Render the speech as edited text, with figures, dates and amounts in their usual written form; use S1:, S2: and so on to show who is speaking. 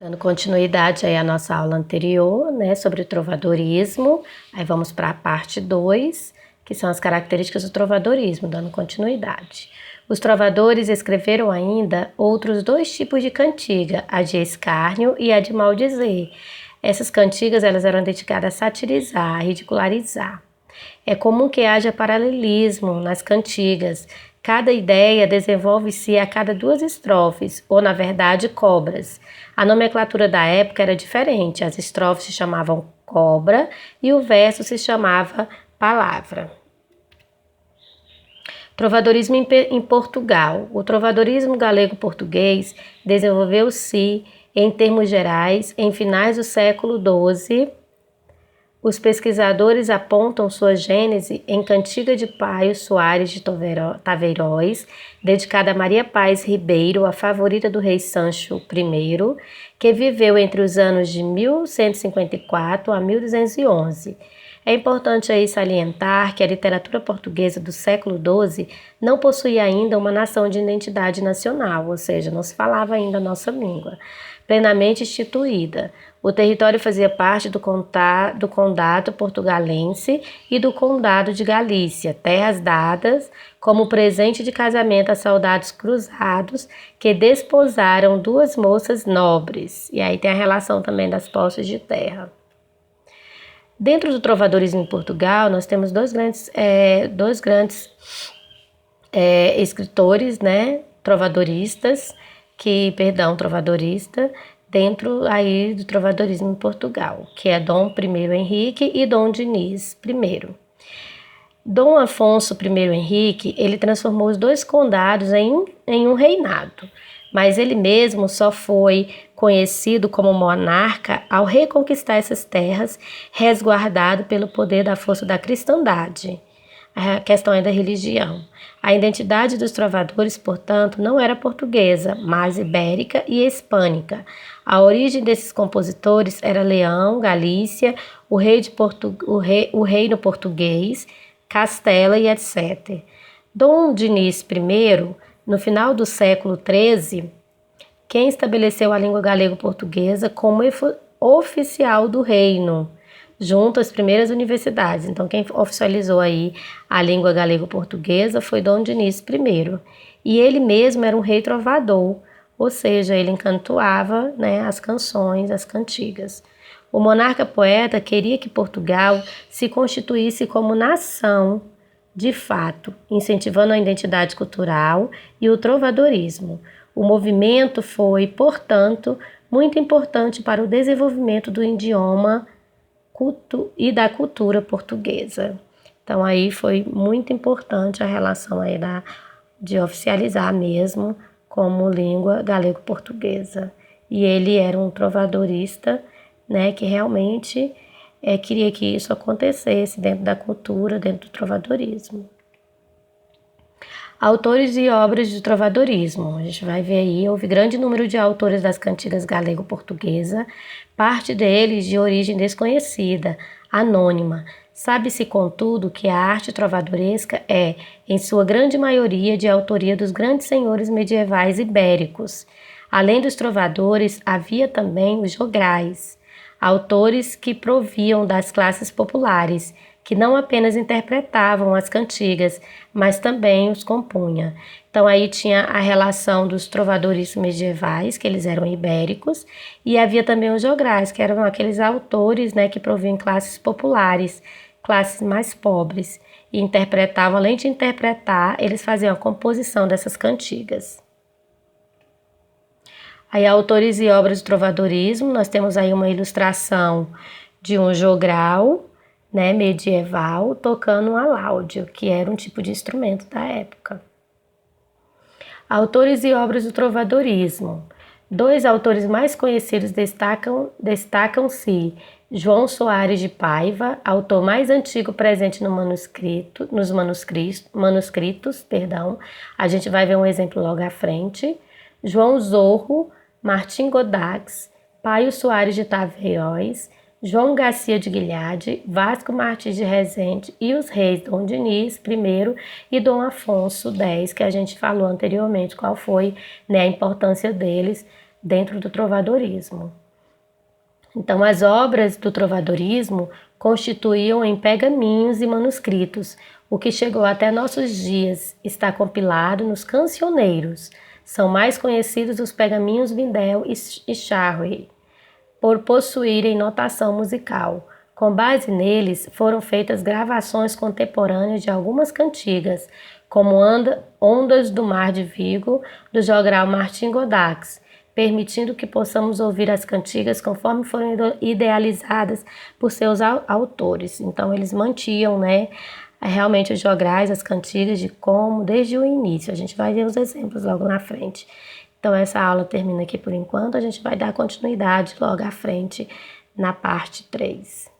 S1: Dando continuidade aí à nossa aula anterior, né, sobre o trovadorismo, aí vamos para a parte 2, que são as características do trovadorismo, dando continuidade. Os trovadores escreveram ainda outros dois tipos de cantiga, a de escárnio e a de maldizer. Essas cantigas elas eram dedicadas a satirizar, a ridicularizar. É comum que haja paralelismo nas cantigas. Cada ideia desenvolve-se a cada duas estrofes, ou na verdade cobras. A nomenclatura da época era diferente, as estrofes se chamavam cobra e o verso se chamava palavra. Trovadorismo em Portugal. O trovadorismo galego-português desenvolveu-se, em termos gerais, em finais do século XII. Os pesquisadores apontam sua gênese em Cantiga de Paio Soares de Taveiróis, dedicada a Maria Paz Ribeiro, a favorita do rei Sancho I, que viveu entre os anos de 1154 a 1211. É importante aí salientar que a literatura portuguesa do século XII não possuía ainda uma nação de identidade nacional, ou seja, não se falava ainda a nossa língua, plenamente instituída. O território fazia parte do condado portugalense e do condado de Galícia, terras dadas como presente de casamento a soldados cruzados que desposaram duas moças nobres. E aí tem a relação também das posses de terra. Dentro do trovadorismo em Portugal, nós temos dois grandes escritores, né, trovadorista, dentro aí do trovadorismo em Portugal, que é Dom I Henrique e Dom Diniz I. Dom Afonso I Henrique, ele transformou os dois condados em um reinado, mas ele mesmo só foi conhecido como monarca ao reconquistar essas terras, resguardado pelo poder da força da cristandade. A questão é da religião. A identidade dos trovadores, portanto, não era portuguesa, mas ibérica e hispânica. A origem desses compositores era Leão, Galícia, o reino português, Castela e etc. Dom Diniz I, no final do século XIII, quem estabeleceu a língua galego-portuguesa como oficial do reino, junto às primeiras universidades. Então, quem oficializou aí a língua galego-portuguesa foi Dom Diniz I. E ele mesmo era um rei trovador, ou seja, ele encantoava, né, as canções, as cantigas. O monarca poeta queria que Portugal se constituísse como nação, de fato, incentivando a identidade cultural e o trovadorismo. O movimento foi, portanto, muito importante para o desenvolvimento do idioma e da cultura portuguesa. Então aí foi muito importante a relação aí de oficializar mesmo como língua galego-portuguesa. E ele era um trovadorista, né, que realmente queria que isso acontecesse dentro da cultura, dentro do trovadorismo. Autores e obras de trovadorismo. A gente vai ver aí, houve grande número de autores das cantigas galego-portuguesa, parte deles de origem desconhecida, anônima. Sabe-se, contudo, que a arte trovadoresca é, em sua grande maioria, de autoria dos grandes senhores medievais ibéricos. Além dos trovadores, havia também os jograis, autores que proviam das classes populares, que não apenas interpretavam as cantigas, mas também os compunha. Então aí tinha a relação dos trovadores medievais, que eles eram ibéricos, e havia também os jograis, que eram aqueles autores, né, que proviam classes populares, classes mais pobres, e interpretavam, além de interpretar, eles faziam a composição dessas cantigas. Aí, autores e obras do trovadorismo, nós temos aí uma ilustração de um jogral, né, medieval, tocando um aláudio, que era um tipo de instrumento da época. Autores e obras do trovadorismo. Dois autores mais conhecidos destacam-se João Soares de Paiva, autor mais antigo presente nos manuscritos, a gente vai ver um exemplo logo à frente. João Zorro, Martim Godax, Paio Soares de Taveiróis, João Garcia de Guilhade, Vasco Martins de Rezende e os reis Dom Diniz I e Dom Afonso X, que a gente falou anteriormente qual foi, né, a importância deles dentro do trovadorismo. Então, as obras do trovadorismo constituíam em pergaminhos e manuscritos, o que chegou até nossos dias, está compilado nos cancioneiros. São mais conhecidos os pergaminhos Vindel e Charry, por possuírem notação musical. Com base neles, foram feitas gravações contemporâneas de algumas cantigas, como Ondas do Mar de Vigo, do jogral Martin Godax, permitindo que possamos ouvir as cantigas conforme foram idealizadas por seus autores. Então, eles mantinham, realmente os jograis, as cantigas de como, desde o início. A gente vai ver os exemplos logo na frente. Então, essa aula termina aqui por enquanto. A gente vai dar continuidade logo à frente na parte 3.